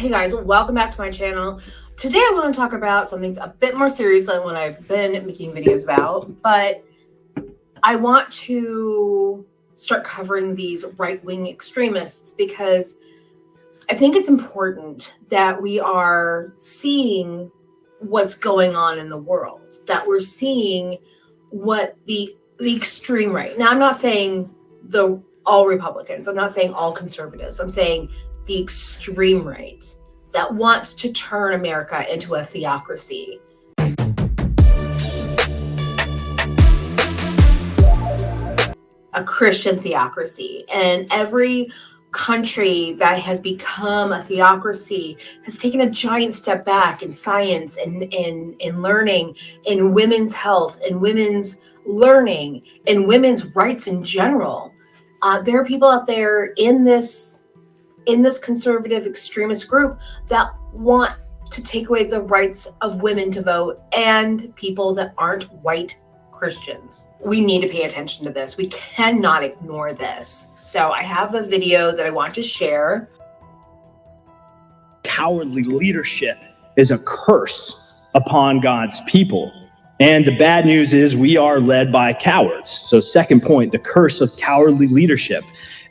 Hey guys, welcome back to my channel. Today I want to talk about something a bit more serious than what I've been making videos about, but I want to start covering these right-wing extremists because I think it's important that we are seeing what's going on in the world, that we're seeing what the extreme right. Now, I'm not saying all Republicans, I'm not saying all conservatives, I'm saying the extreme right that wants to turn America into a theocracy. A Christian theocracy. And every country that has become a theocracy has taken a giant step back in science and in learning, in women's health, in women's learning, in women's rights in general. There are people out there in this conservative extremist group that want to take away the rights of women to vote and people that aren't white Christians. We need to pay attention to this. We cannot ignore this. So I have a video that I want to share. Cowardly leadership is a curse upon God's people. And the bad news is we are led by cowards. So second point, the curse of cowardly leadership.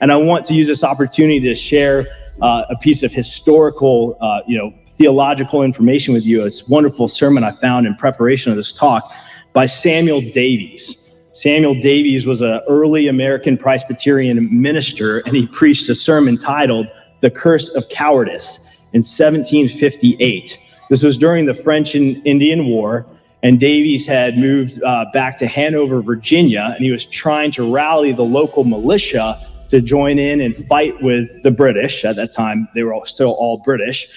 And I want to use this opportunity to share a piece of historical, theological information with you. It's a wonderful sermon I found in preparation of this talk by Samuel Davies. Samuel Davies was an early American Presbyterian minister, and he preached a sermon titled "The Curse of Cowardice" in 1758. This was during the French and Indian War, and Davies had moved back to Hanover, Virginia, and he was trying to rally the local militia to join in and fight with the British. At that time, they were still all British,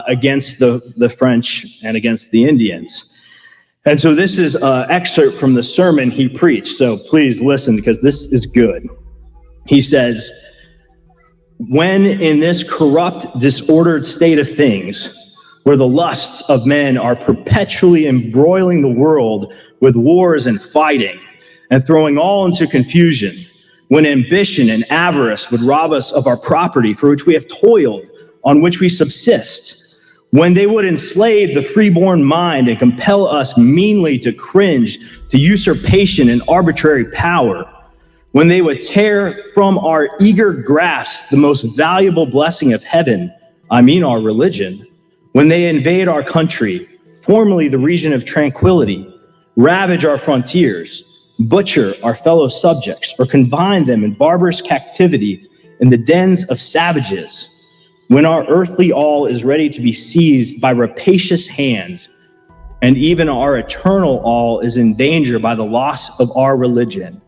against the French and against the Indians. And so this is an excerpt from the sermon he preached. So please listen, because this is good. He says, "When in this corrupt, disordered state of things, where the lusts of men are perpetually embroiling the world with wars and fighting, and throwing all into confusion, when ambition and avarice would rob us of our property for which we have toiled, on which we subsist, when they would enslave the freeborn mind and compel us meanly to cringe to usurpation and arbitrary power, when they would tear from our eager grasp the most valuable blessing of heaven, I mean our religion, when they invade our country, formerly the region of tranquility, ravage our frontiers, butcher our fellow subjects, or confine them in barbarous captivity in the dens of savages, when our earthly all is ready to be seized by rapacious hands, and even our eternal all is in danger by the loss of our religion.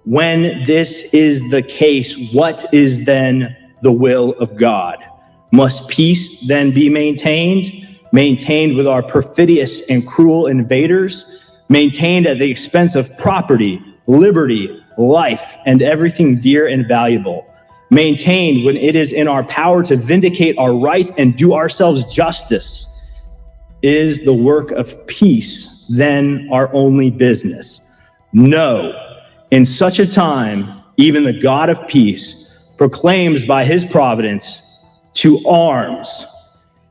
When this is the case, what is then the will of God? Must peace then be maintained with our perfidious and cruel invaders, maintained at the expense of property, liberty, life, and everything dear and valuable, maintained when it is in our power to vindicate our right and do ourselves justice? Is the work of peace then our only business? No. In such a time, even the God of peace proclaims by his providence to arms.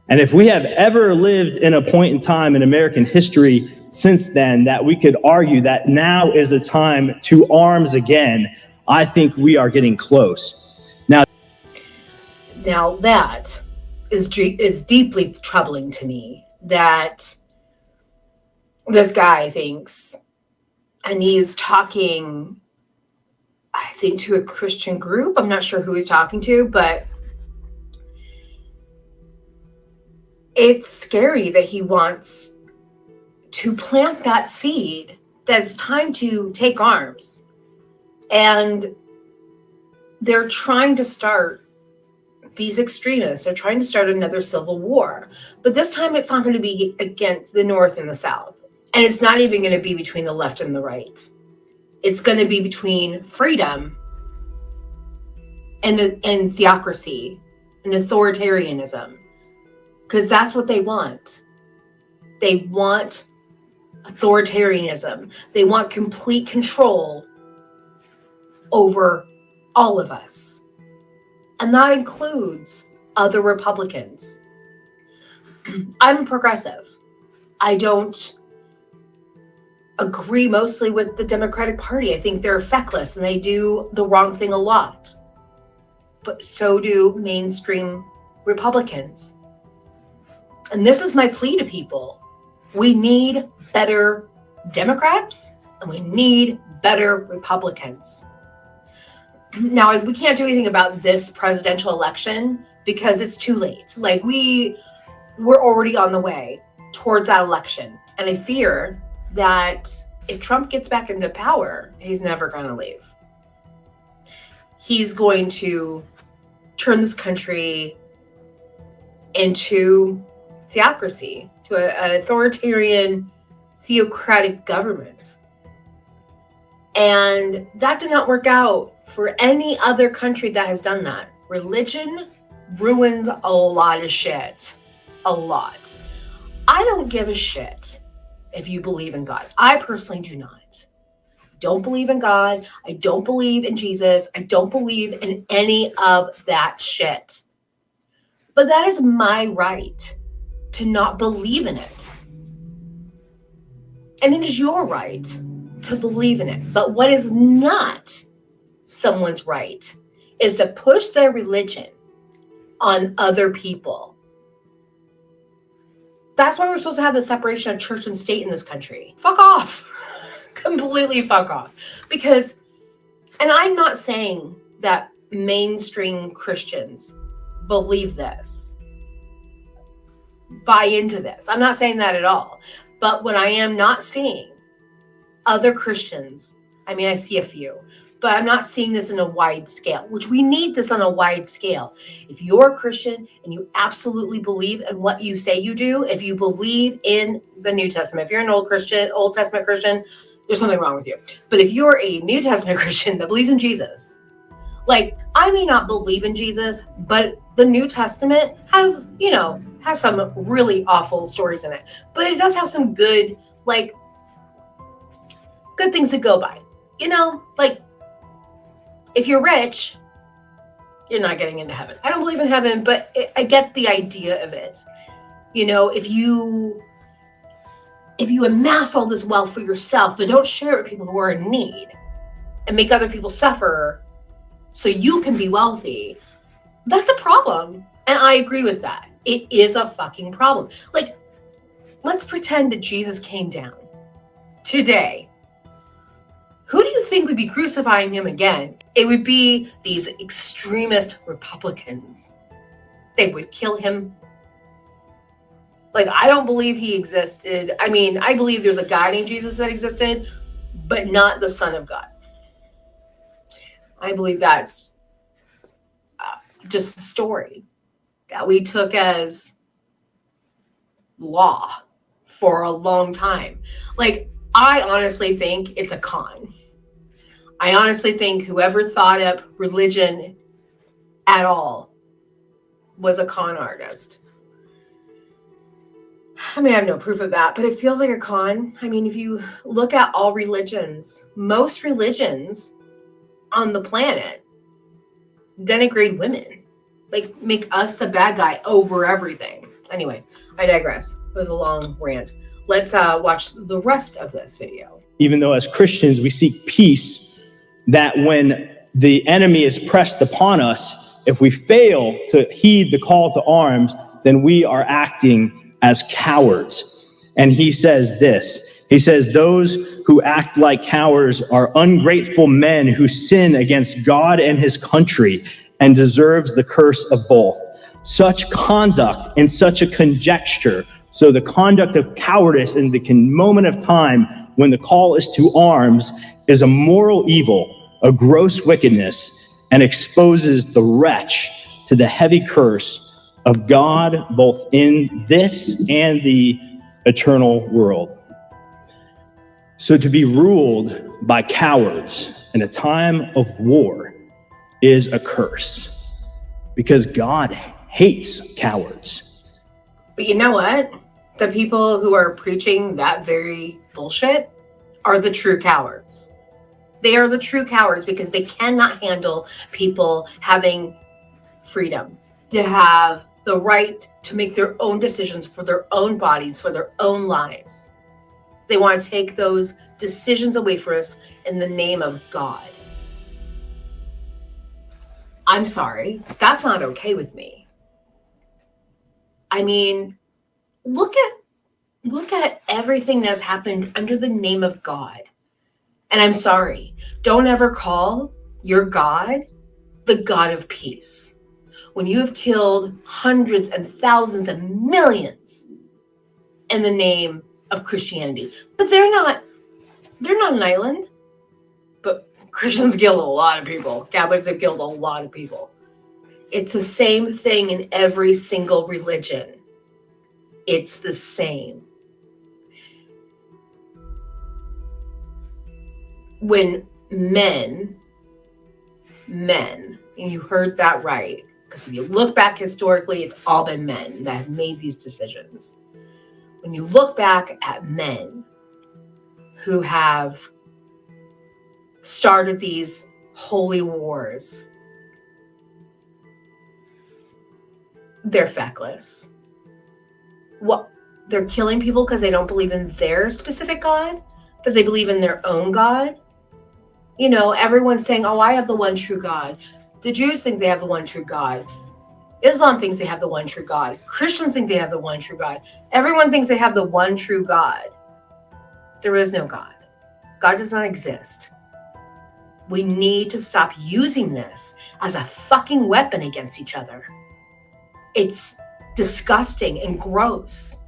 And if we have ever lived in a point in time in American history since then that we could argue that now is the time to arms again, I think we are getting close. Now that is deeply troubling to me, that this guy thinks, and he's talking, I think, to a Christian group. I'm not sure who he's talking to, but it's scary that he wants to plant that seed that it's time to take arms. And they're trying to start, these extremists are trying to start another civil war. But this time it's not going to be against the North and the South. And it's not even going to be between the left and the right. It's going to be between freedom and theocracy and authoritarianism. Because that's what they want. They want authoritarianism. They want complete control over all of us. And that includes other Republicans. I'm progressive. I don't agree mostly with the Democratic Party. I think they're feckless and they do the wrong thing a lot. But so do mainstream Republicans. And this is my plea to people. We need better Democrats and we need better Republicans. Now, we can't do anything about this presidential election because it's too late. Like, we're already on the way towards that election. And I fear that if Trump gets back into power, he's never going to leave. He's going to turn this country into theocracy, to an authoritarian, theocratic government. And that did not work out for any other country that has done that. Religion ruins a lot of shit. A lot. I don't give a shit if you believe in God. I personally do not. Don't believe in God. I don't believe in Jesus. I don't believe in any of that shit. But that is my right to not believe in it. And it is your right to believe in it. But what is not someone's right is to push their religion on other people. That's why we're supposed to have the separation of church and state in this country. Fuck off. Completely fuck off. Because, and I'm not saying that mainstream Christians believe this, buy into this. I'm not saying that at all. But what I am not seeing other Christians, I mean, I see a few, but I'm not seeing this in a wide scale, which we need this on a wide scale. If you're a Christian and you absolutely believe in what you say you do, if you believe in the New Testament, if you're an Old Testament Christian, there's something wrong with you. But if you're a New Testament Christian that believes in Jesus, like, I may not believe in Jesus, but the New Testament has some really awful stories in it. But it does have some good things to go by. Like, if you're rich, you're not getting into heaven. I don't believe in heaven, but I get the idea of it. If you amass all this wealth for yourself, but don't share it with people who are in need and make other people suffer so you can be wealthy, that's a problem. And I agree with that. It is a fucking problem. Like, let's pretend that Jesus came down today. Who do you think would be crucifying him again? It would be these extremist Republicans. They would kill him. Like, I don't believe he existed. I mean, I believe there's a guy named Jesus that existed, but not the Son of God. I believe that's just a story that we took as law for a long time. Like, I honestly think it's a con. I honestly think whoever thought up religion at all was a con artist. I mean, I have no proof of that, but it feels like a con. I mean, if you look at all religions, most religions on the planet denigrate women, like make us the bad guy over everything. Anyway, I digress. It was a long rant. Let's watch the rest of this video. Even though as Christians we seek peace, that when the enemy is pressed upon us, if we fail to heed the call to arms, then we are acting as cowards. And he says this. He says, those who act like cowards are ungrateful men who sin against God and his country and deserves the curse of both. Such conduct and such a conjecture, so the conduct of cowardice in the moment of time when the call is to arms, is a moral evil, a gross wickedness, and exposes the wretch to the heavy curse of God, both in this and the eternal world. So to be ruled by cowards in a time of war is a curse, because God hates cowards. But you know what? The people who are preaching that very bullshit are the true cowards. They are the true cowards because they cannot handle people having freedom. to have the right to make their own decisions for their own bodies, for their own lives. They want to take those decisions away from us in the name of God. I'm sorry, that's not okay with me. I mean, look at everything that's happened under the name of God. And I'm sorry, don't ever call your God the God of peace when you have killed hundreds and thousands and millions in the name of Christianity. But they're not an island. But Christians killed a lot of people. Catholics have killed a lot of people. It's the same thing in every single religion. It's the same. When men, and you heard that right, because if you look back historically, it's all been men that have made these decisions. When you look back at men who have started these holy wars, they're feckless. What? They're killing people because they don't believe in their specific God? But they believe in their own God? You know, everyone's saying, oh, I have the one true God. The Jews think they have the one true God. Islam thinks they have the one true God. Christians think they have the one true God. Everyone thinks they have the one true God. There is no God. God does not exist. We need to stop using this as a fucking weapon against each other. It's disgusting and gross.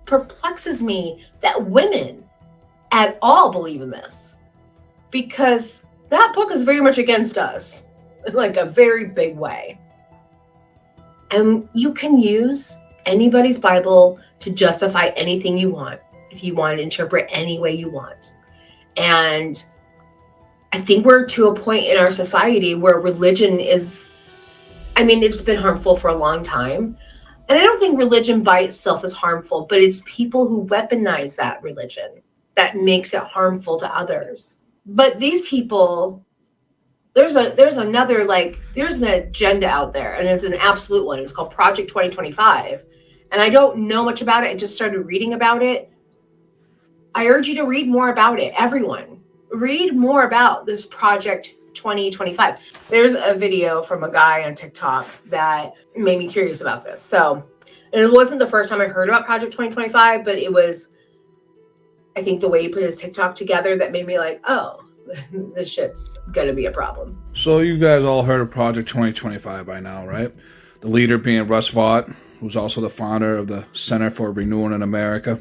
Perplexes me that women at all believe in this, because that book is very much against us in like a very big way. And you can use anybody's Bible to justify anything you want, if you want to interpret any way you want. And I think we're to a point in our society where religion is, I mean, it's been harmful for a long time. And I don't think religion by itself is harmful, but it's people who weaponize that religion that makes it harmful to others. But these people, there's an agenda out there, and it's an absolute one. It's called Project 2025. And I don't know much about it. I just started reading about it. I urge you to read more about it. Everyone, read more about this Project 2025. There's a video from a guy on TikTok that made me curious about this. So, and it wasn't the first time I heard about Project 2025, but it was, I think, the way he put his TikTok together that made me like, oh, this shit's gonna be a problem. So you guys all heard of Project 2025 by now, right? The leader being Russ Vought, who's also the founder of the Center for Renewal in America.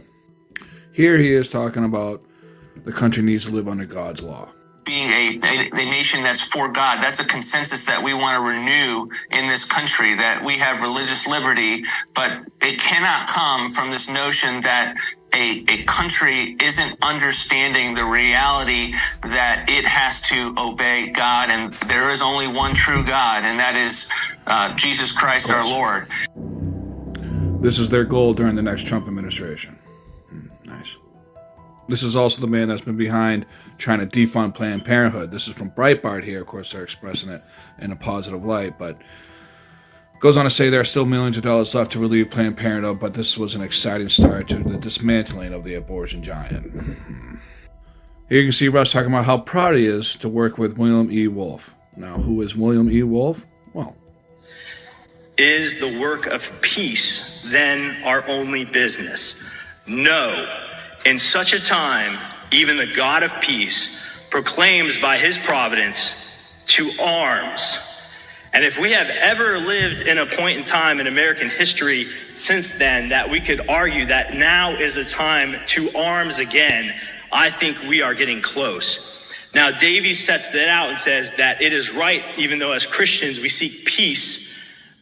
Here he is talking about the country needs to live under God's law. Being a nation that's for God, that's a consensus that we want to renew in this country, that we have religious liberty, but it cannot come from this notion that a country isn't understanding the reality that it has to obey God, and there is only one true God, and that is Jesus Christ our Lord. This is their goal during the next Trump administration. Nice. This is also the man that's been behind trying to defund Planned Parenthood. This is from Breitbart here. Of course, they're expressing it in a positive light, but goes on to say there are still millions of dollars left to relieve Planned Parenthood, but this was an exciting start to the dismantling of the abortion giant. Here you can see Russ talking about how proud he is to work with William E. Wolfe. Now, who is William E. Wolfe? Well, Is the work of peace then our only business? No. In such a time, even the God of peace proclaims by his providence to arms. And if we have ever lived in a point in time in American history since then that we could argue that now is a time to arms again, I think we are getting close. Now, Davies sets that out and says that it is right, even though as Christians we seek peace,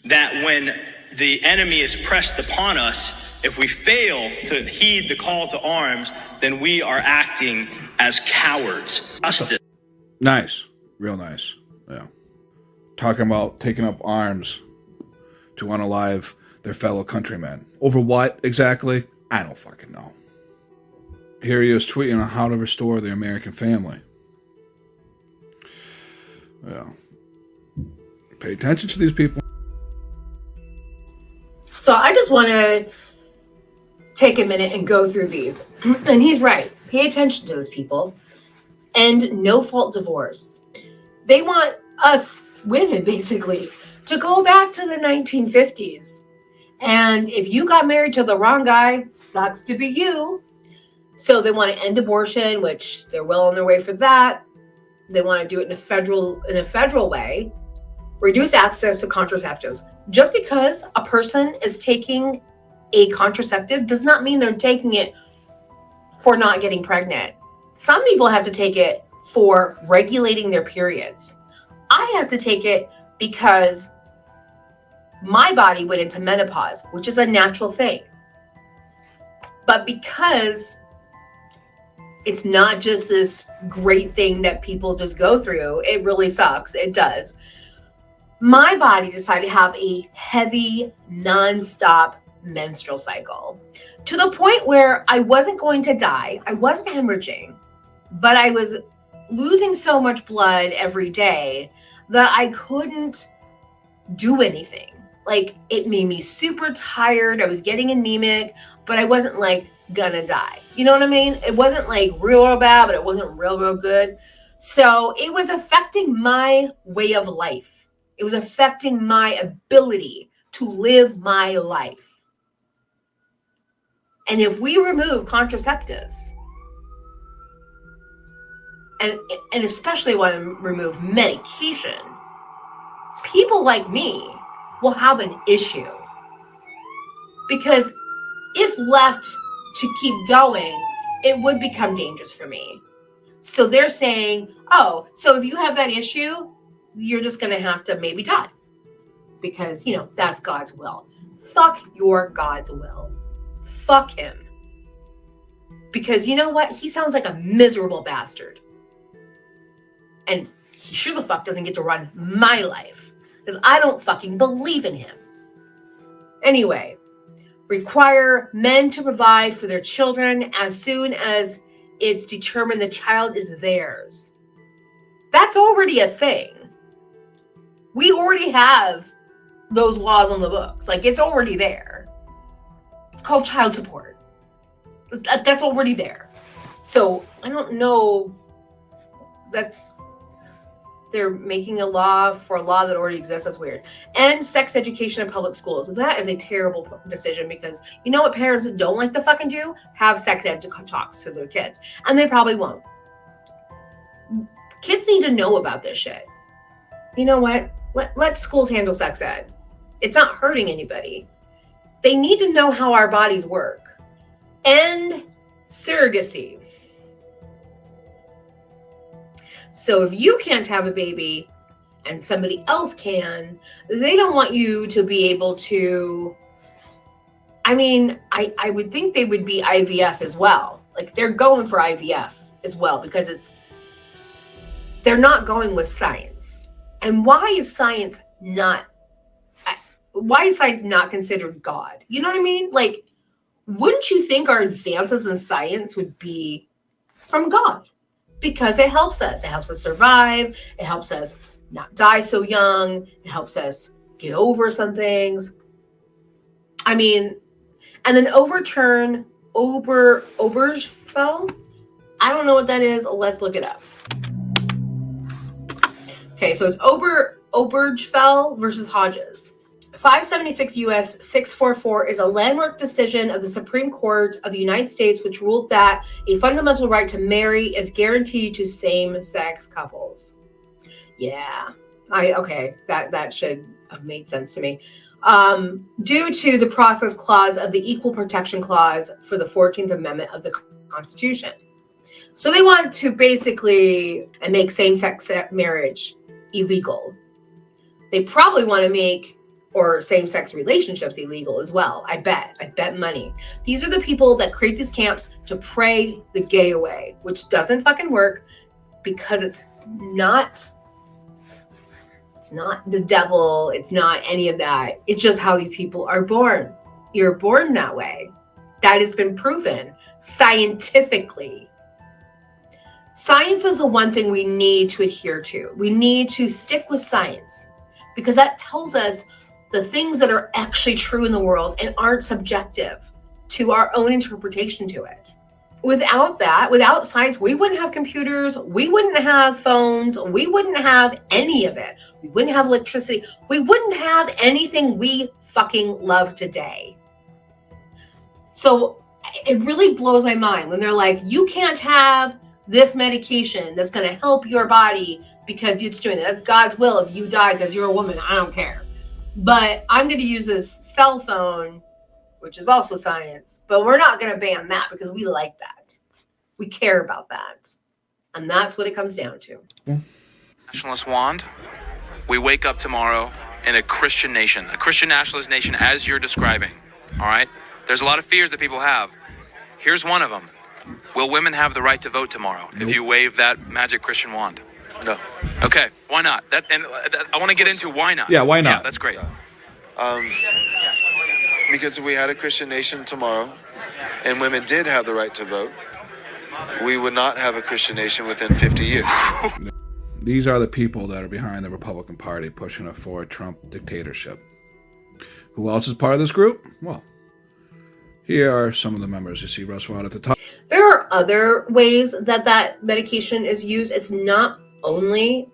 that when the enemy is pressed upon us, if we fail to heed the call to arms, then we are acting as cowards. nice. Real nice. Yeah. Talking about taking up arms to unalive their fellow countrymen. Over what exactly? I don't fucking know. Here he is tweeting on how to restore the American family. Yeah. Pay attention to these people. So I just want to take a minute and go through these. And he's right. Pay attention to this, people. And no-fault divorce. They want us women, basically, to go back to the 1950s. And if you got married to the wrong guy, sucks to be you. So they want to end abortion, which they're well on their way for that. They want to do it in a federal way. Reduce access to contraceptives. Just because a person is taking a contraceptive does not mean they're taking it for not getting pregnant. Some people have to take it for regulating their periods. I have to take it because my body went into menopause, which is a natural thing. But because it's not just this great thing that people just go through, it really sucks. It does. My body decided to have a heavy, nonstop menstrual cycle to the point where I wasn't going to die. I wasn't hemorrhaging, but I was losing so much blood every day that I couldn't do anything. Like, it made me super tired. I was getting anemic, but I wasn't like gonna die. You know what I mean? It wasn't like real bad, but it wasn't real good. So it was affecting my way of life. It was affecting my ability to live my life. And if we remove contraceptives, and especially when we remove medication, people like me will have an issue. Because if left to keep going, it would become dangerous for me. So they're saying, oh, so if you have that issue, you're just going to have to maybe die. Because, you know, that's God's will. Fuck your God's will. Fuck him. Because you know what? He sounds like a miserable bastard. And he sure the fuck doesn't get to run my life. Because I don't fucking believe in him. Anyway, require men to provide for their children as soon as it's determined the child is theirs. That's already a thing. We already have those laws on the books. Like, it's already there. It's called child support. That's already there. So I don't know. They're making a law for a law that already exists. That's weird. And sex education in public schools. That is a terrible decision because you know what parents don't like to fucking do? Have sex ed talks to their kids. And they probably won't. Kids need to know about this shit. You know what? Let schools handle sex ed. It's not hurting anybody. They need to know how our bodies work. And surrogacy. So if you can't have a baby and somebody else can, they don't want you to be able to, I mean, I would think they would be IVF as well. Like, they're going for IVF as well because they're not going with science. And why is science not considered God? You know what I mean? Like, wouldn't you think our advances in science would be from God? Because it helps us. It helps us survive. It helps us not die so young. It helps us get over some things. I mean, and then overturn Obergefell. I don't know what that is. Let's look it up. Okay, so it's Obergefell versus Hodges. 576 U.S. 644 is a landmark decision of the Supreme Court of the United States, which ruled that a fundamental right to marry is guaranteed to same-sex couples. Yeah, that should have made sense to me. Due to the process clause of the Equal Protection Clause for the 14th Amendment of the Constitution. So they want to basically make same-sex marriage illegal. They probably want to make or same-sex relationships illegal as well. I bet money. These are the people that create these camps to pray the gay away, which doesn't fucking work because it's not the devil. It's not any of that. It's just how these people are born. You're born that way. That has been proven scientifically. Science is the one thing we need to adhere to. We need to stick with science because that tells us the things that are actually true in the world and aren't subjective to our own interpretation to it. Without that, without science, we wouldn't have computers, we wouldn't have phones, we wouldn't have any of it. We wouldn't have electricity. We wouldn't have anything we fucking love today. So it really blows my mind when they're like, you can't have this medication that's going to help your body because it's doing it. That's God's will. If you die because you're a woman, I don't care. But I'm going to use this cell phone, which is also science, but we're not going to ban that because we like that. We care about that. And that's what it comes down to. Nationalist wand. We wake up tomorrow in a Christian nation, a Christian nationalist nation as you're describing. All right? There's a lot of fears that people have. Here's one of them. Will women have the right to vote tomorrow if you wave that magic Christian wand? No. Okay, why not? I want to get into why not. Yeah, why not? Yeah, that's great. Because if we had a Christian nation tomorrow and women did have the right to vote, we would not have a Christian nation within 50 years. These are the people that are behind the Republican Party pushing for a Trump dictatorship. Who else is part of this group? Well, here are some of the members. You see Roosevelt at the top. There are other ways that medication is used. It's not only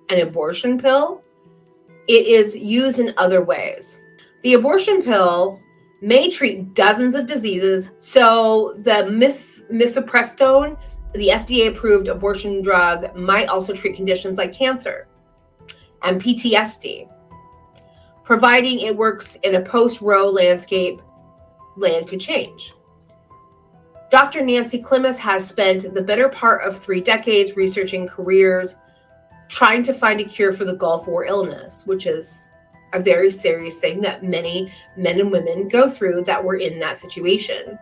an abortion pill. It is used in other ways. The abortion pill may treat dozens of diseases. So the mifepristone, the FDA-approved abortion drug, might also treat conditions like cancer and PTSD. Providing it works in a post-Roe landscape, land could change. Dr. Nancy Klimas has spent the better part of 3 decades researching careers trying to find a cure for the Gulf War illness, which is a very serious thing that many men and women go through that were in that situation.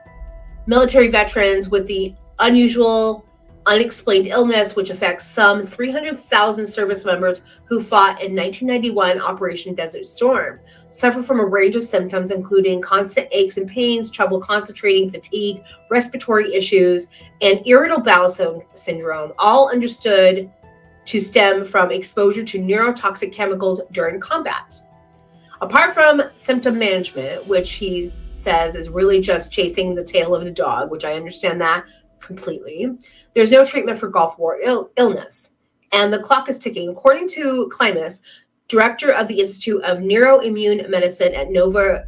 Military veterans with the unusual, unexplained illness, which affects some 300,000 service members who fought in 1991 Operation Desert Storm, suffer from a range of symptoms, including constant aches and pains, trouble concentrating, fatigue, respiratory issues, and irritable bowel syndrome, all understood to stem from exposure to neurotoxic chemicals during combat. Apart from symptom management, which he says is really just chasing the tail of the dog, which I understand that completely, there's no treatment for Gulf War illness. And the clock is ticking. According to Klimas, director of the Institute of Neuroimmune Medicine at Nova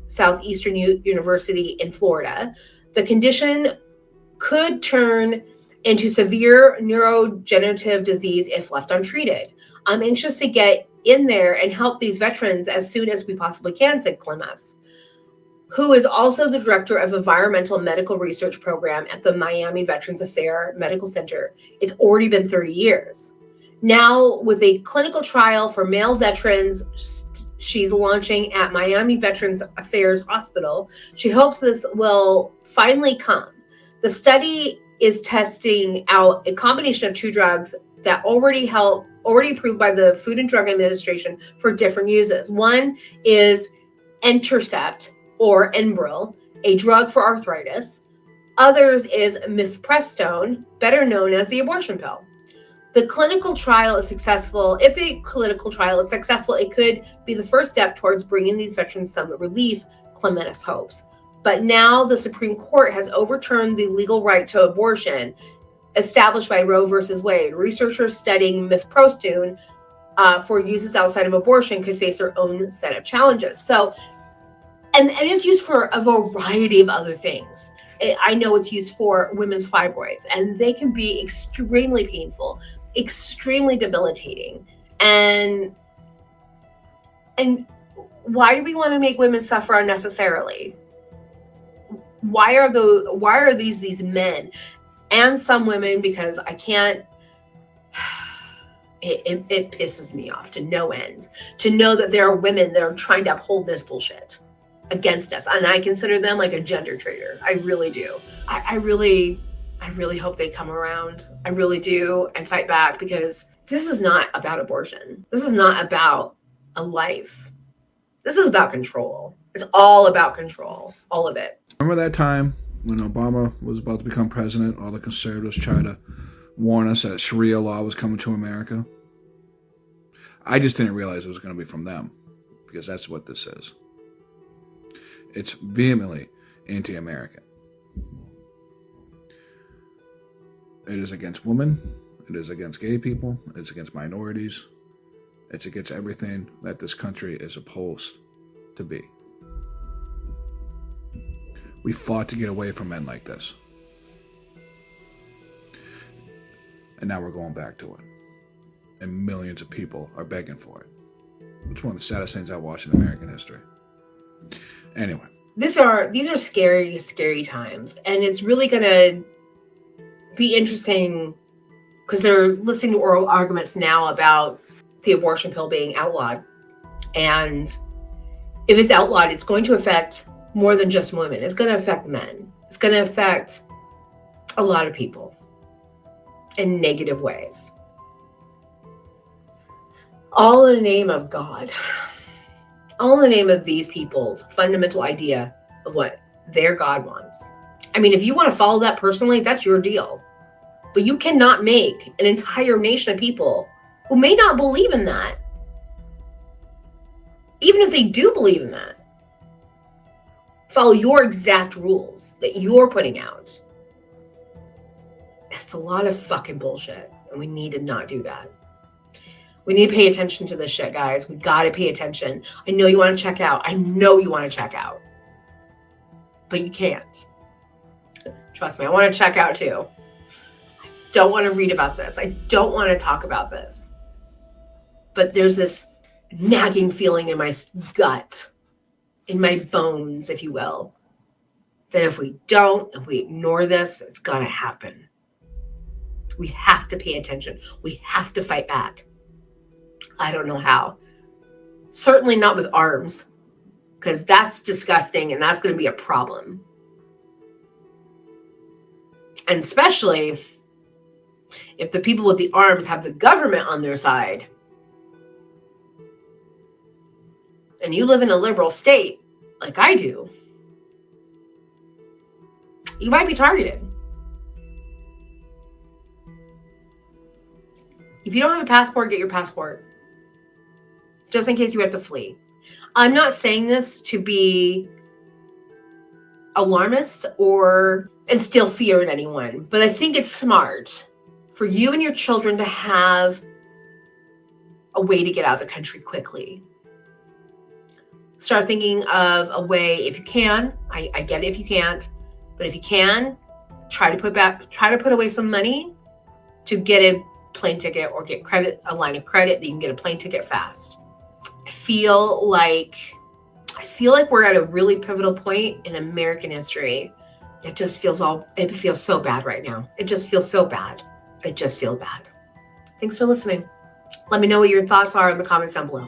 Southeastern University in Florida, the condition could turn into severe neurodegenerative disease if left untreated. I'm anxious to get in there and help these veterans as soon as we possibly can, said Klimas, who is also the director of environmental medical research program at the Miami Veterans Affairs Medical Center. It's already been 30 years. Now, with a clinical trial for male veterans she's launching at Miami Veterans Affairs Hospital, she hopes this will finally come. The study is testing out a combination of 2 drugs that already approved by the Food and Drug Administration for different uses. One is Intercept, or Enbrel, a drug for arthritis. Others is mifepristone, better known as the abortion pill. The clinical trial is successful. If the clinical trial is successful, it could be the first step towards bringing these veterans some relief, Klimas hopes. But now the Supreme Court has overturned the legal right to abortion established by Roe versus Wade. Researchers studying mifepristone for uses outside of abortion could face their own set of challenges. So, and it's used for a variety of other things. I know it's used for women's fibroids, and they can be extremely painful, extremely debilitating. And why do we want to make women suffer unnecessarily? Why are these men and some women, because I can't, it pisses me off to no end to know that there are women that are trying to uphold this bullshit against us, and I consider them like a gender traitor. I really do. I really hope they come around. I really do, and fight back, because this is not about abortion. This is not about a life. This is about control. It's all about control, all of it. Remember that time when Obama was about to become president, all the conservatives tried to warn us that Sharia law was coming to America? I just didn't realize it was going to be from them, because that's what this is. It's vehemently anti-American. It is against women. It is against gay people. It's against minorities. It's against everything that this country is supposed to be. We fought to get away from men like this. And now we're going back to it. And millions of people are begging for it. It's one of the saddest things I've watched in American history. Anyway. These are scary, scary times. And it's really going to be interesting because they're listening to oral arguments now about the abortion pill being outlawed. And if it's outlawed, it's going to affect more than just women. It's going to affect men. It's going to affect a lot of people in negative ways. All in the name of God. All in the name of these people's fundamental idea of what their God wants. I mean, if you want to follow that personally, that's your deal. But you cannot make an entire nation of people who may not believe in that, even if they do believe in that, follow your exact rules that you're putting out. It's a lot of fucking bullshit, and we need to not do that. We need to pay attention to this shit, guys. We got to pay attention. I know you want to check out. I know you want to check out. But you can't. Trust me, I want to check out too. I don't want to read about this. I don't want to talk about this. But there's this nagging feeling in my gut, in my bones, if you will, that if we ignore this, it's going to happen. We have to pay attention. We have to fight back. I don't know how. Certainly not with arms, because that's disgusting and that's going to be a problem. And especially if the people with the arms have the government on their side. And you live in a liberal state, like I do, you might be targeted. If you don't have a passport, get your passport. Just in case you have to flee. I'm not saying this to be alarmist or instill fear in anyone, but I think it's smart for you and your children to have a way to get out of the country quickly. Start thinking of a way, if you can. I get it if you can't, but if you can, try to put away some money to get a plane ticket or get a line of credit that you can get a plane ticket fast. I feel like we're at a really pivotal point in American history. It feels so bad right now. It just feels so bad. It just feels bad. Thanks for listening. Let me know what your thoughts are in the comments down below.